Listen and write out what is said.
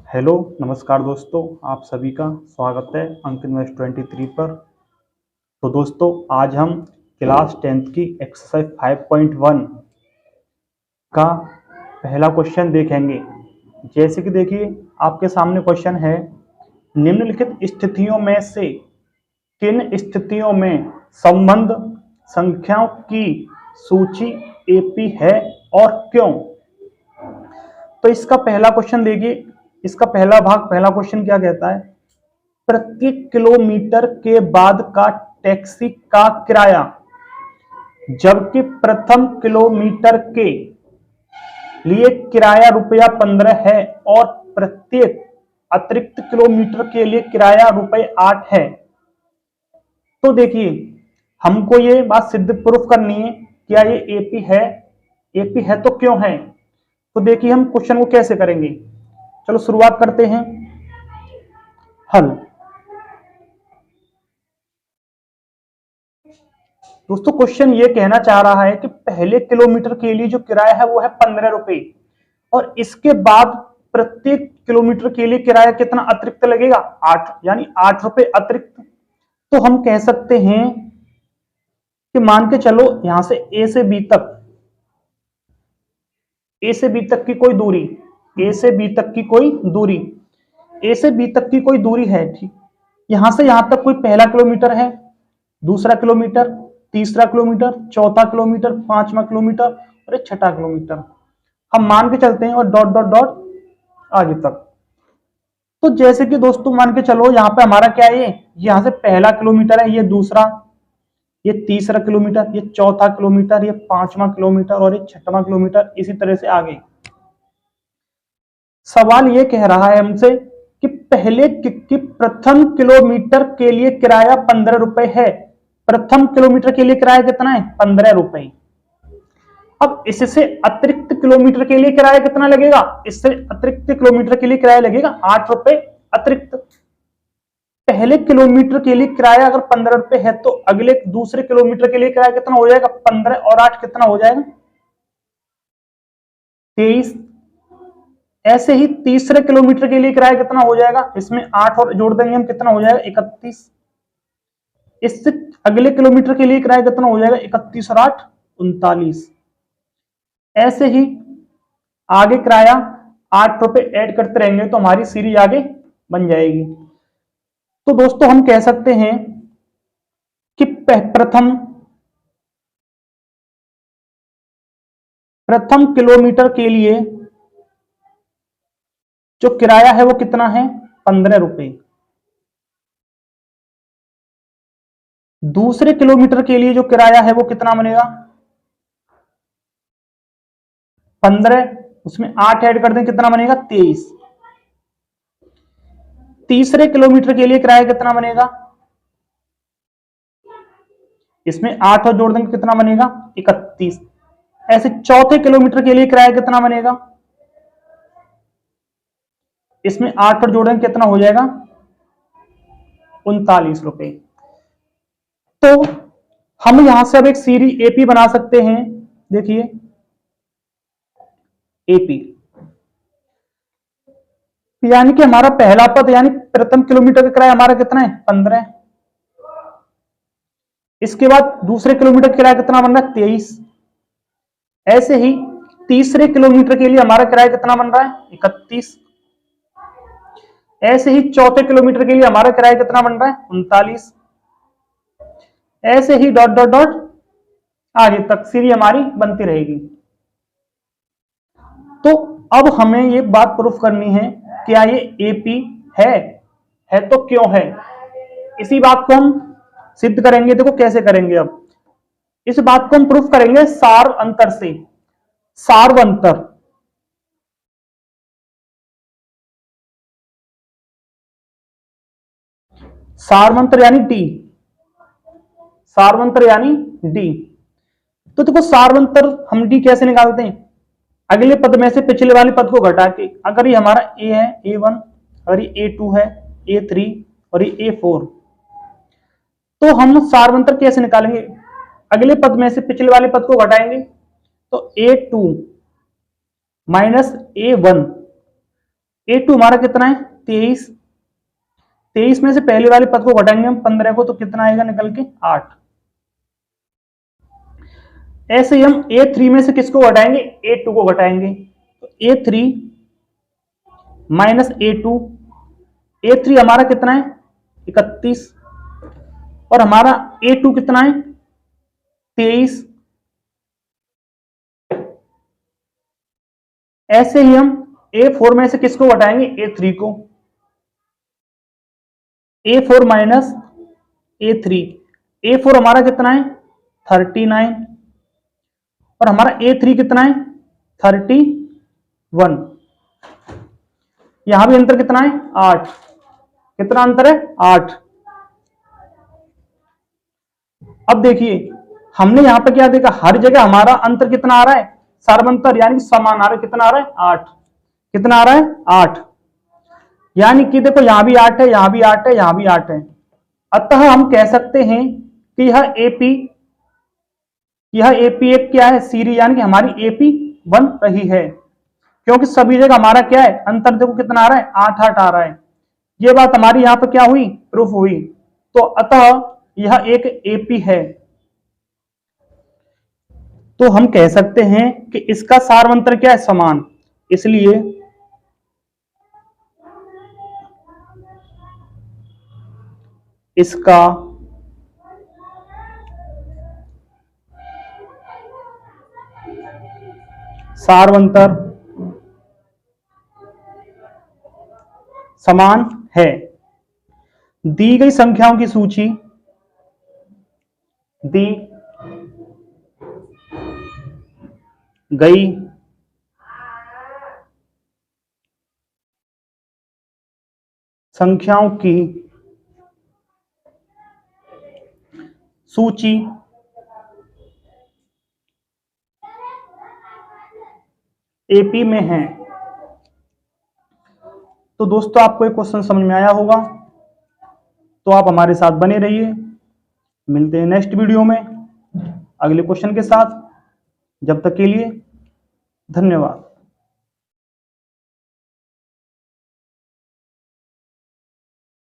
Hello नमस्कार दोस्तों, आप सभी का स्वागत है अंक इन्वेस्ट 23 पर। तो दोस्तों आज हम क्लास 10th की एक्सरसाइज 5.1 का पहला क्वेश्चन देखेंगे। जैसे कि देखिए आपके सामने क्वेश्चन है, निम्नलिखित स्थितियों में से किन स्थितियों में संबंध संख्याओं की सूची एपी है और क्यों। तो इसका पहला क्वेश्चन देखिए, इसका पहला भाग, पहला क्वेश्चन क्या कहता है, प्रत्येक किलोमीटर के बाद का टैक्सी का किराया जबकि प्रथम किलोमीटर के लिए किराया रुपया 15 है और प्रत्येक अतिरिक्त किलोमीटर के लिए किराया रुपये 8 है। तो देखिए हमको ये बात सिद्ध प्रूफ करनी है, क्या ये एपी है। एपी है तो क्यों है। तो देखिए हम क्वेश्चन को कैसे करेंगे, चलो शुरुआत करते हैं। हल। दोस्तों क्वेश्चन ये कहना चाह रहा है कि पहले किलोमीटर के लिए जो किराया है वो है 15 रुपए और इसके बाद प्रत्येक किलोमीटर के लिए किराया कितना अतिरिक्त लगेगा, 8, यानी 8 रुपए अतिरिक्त। तो हम कह सकते हैं कि मान के चलो यहां से ए से बी तक, ए से बी तक की कोई दूरी, ए से बी तक की कोई दूरी, ए से बी तक की कोई दूरी है, ठीक। यहां से यहां तक कोई पहला किलोमीटर है, दूसरा किलोमीटर, तीसरा किलोमीटर, चौथा किलोमीटर, पांचवा किलोमीटर और एक छठा किलोमीटर हम मान के चलते हैं, और डॉट डॉट डॉट आगे तक। तो जैसे कि दोस्तों मान के चलो यहाँ पे हमारा क्या है, यहां से पहला किलोमीटर है, ये दूसरा, ये तीसरा किलोमीटर, ये चौथा किलोमीटर, ये पांचवा किलोमीटर और ये छठवां किलोमीटर, इसी तरह से आगे। सवाल ये कह रहा है हमसे कि पहले कि प्रथम किलोमीटर के लिए किराया 15 रुपए है। प्रथम किलोमीटर के लिए किराया कितना है, 15 रुपए। अब इससे अतिरिक्त किलोमीटर के लिए किराया कितना लगेगा, इससे अतिरिक्त किलोमीटर के लिए किराया लगेगा 8 रुपए अतिरिक्त। पहले किलोमीटर के लिए किराया अगर 15 रुपए है तो अगले दूसरे किलोमीटर के लिए किराया कितना हो जाएगा, 15 और 8 कितना हो जाएगा, 23। ऐसे ही तीसरे किलोमीटर के लिए किराया कितना हो जाएगा, इसमें 8 और जोड़ देंगे हम, कितना हो जाएगा, 31। इससे अगले किलोमीटर के लिए किराया कितना हो जाएगा, 31 और 8 39। ऐसे ही आगे किराया 8 रुपए ऐड करते रहेंगे तो हमारी सीरीज आगे बन जाएगी। तो दोस्तों हम कह सकते हैं कि प्रथम किलोमीटर के लिए जो किराया है वो कितना है, 15 रुपए। दूसरे किलोमीटर के लिए जो किराया है वो कितना बनेगा, 15, उसमें 8 ऐड कर दें, कितना बनेगा, 23। तीसरे किलोमीटर के लिए किराया कितना बनेगा, इसमें 8 और जोड़ देंगे, कितना बनेगा, 31। ऐसे चौथे किलोमीटर के लिए किराया कितना बनेगा, इसमें 8 और जोड़ेंगे, कितना हो जाएगा, 39 रुपए। तो हम यहां से अब एक सीरीज एपी बना सकते हैं। देखिए एपी यानी कि हमारा पहला पद यानी प्रथम किलोमीटर का किराया हमारा कितना है, 15। इसके बाद दूसरे किलोमीटर का किराया कितना बन रहा है, 23। ऐसे ही तीसरे किलोमीटर के लिए हमारा किराया कितना बन रहा है, 31। ऐसे ही चौथे किलोमीटर के लिए हमारा किराया कितना बन रहा है, 39। ऐसे ही डॉट डॉट डॉट आगे तक सीरीज हमारी बनती रहेगी। तो अब हमें ये बात प्रूफ करनी है, क्या ये एपी है तो क्यों है। इसी बात को हम सिद्ध करेंगे। देखो कैसे करेंगे, अब इस बात को हम प्रूफ करेंगे सार अंतर से। सार्वंतर, सार्वंतर यानी डी, सार्वंतर यानी डी। तो देखो सार्वंतर हम डी कैसे निकालते हैं, अगले पद में से पिछले वाले पद को घटा के। अगर ये हमारा ए है, A1, अगर ये A2 है, A3 और ये A4, तो हम सार्वंतर कैसे निकालेंगे, अगले पद में से पिछले वाले पद को घटाएंगे तो A2 माइनस A1 A2 हमारा कितना है 23। 23 में से पहले वाले पद को घटाएंगे हम 15 को, तो कितना आएगा निकल के 8। ऐसे ही हम A3 में से किसको घटाएंगे A2 को घटाएंगे, तो A3 माइनस A2। A3 हमारा कितना है 31 और हमारा A2 कितना है 23। ऐसे ही हम A4 में से किसको घटाएंगे A3 को, A4 माइनस A3। A4 हमारा कितना है 39 और हमारा A3 कितना है 31। यहां भी अंतर कितना है 8। कितना अंतर है 8। अब देखिए हमने यहां पे क्या देखा, हर जगह हमारा अंतर कितना आ रहा है सार्वंतर, यानी कि समान आ रहा है। कितना आ रहा है 8। कितना आ रहा है 8। यानी कि देखो यहां भी 8 है, यहां भी 8 है, यहां भी 8 है। अतः हम कह सकते हैं कि यह एपी एक क्या है सीरीज, यानी कि हमारी एपी बन रही है, क्योंकि सभी जगह हमारा क्या है अंतर देखो कितना आ रहा है 8 8 आ रहा है। ये बात हमारी यहां पर क्या हुई प्रूफ हुई। तो अतः यह एक एपी है। तो हम कह सकते हैं कि इसका सार्वंतर क्या है समान, इसलिए इसका सार्वंतर समान है। दी गई संख्याओं की सूची, दी गई संख्याओं की सूची एपी में है। तो दोस्तों आपको एक क्वेश्चन समझ में आया होगा, तो आप हमारे साथ बने रहिए। मिलते हैं नेक्स्ट वीडियो में अगले क्वेश्चन के साथ। जब तक के लिए धन्यवाद।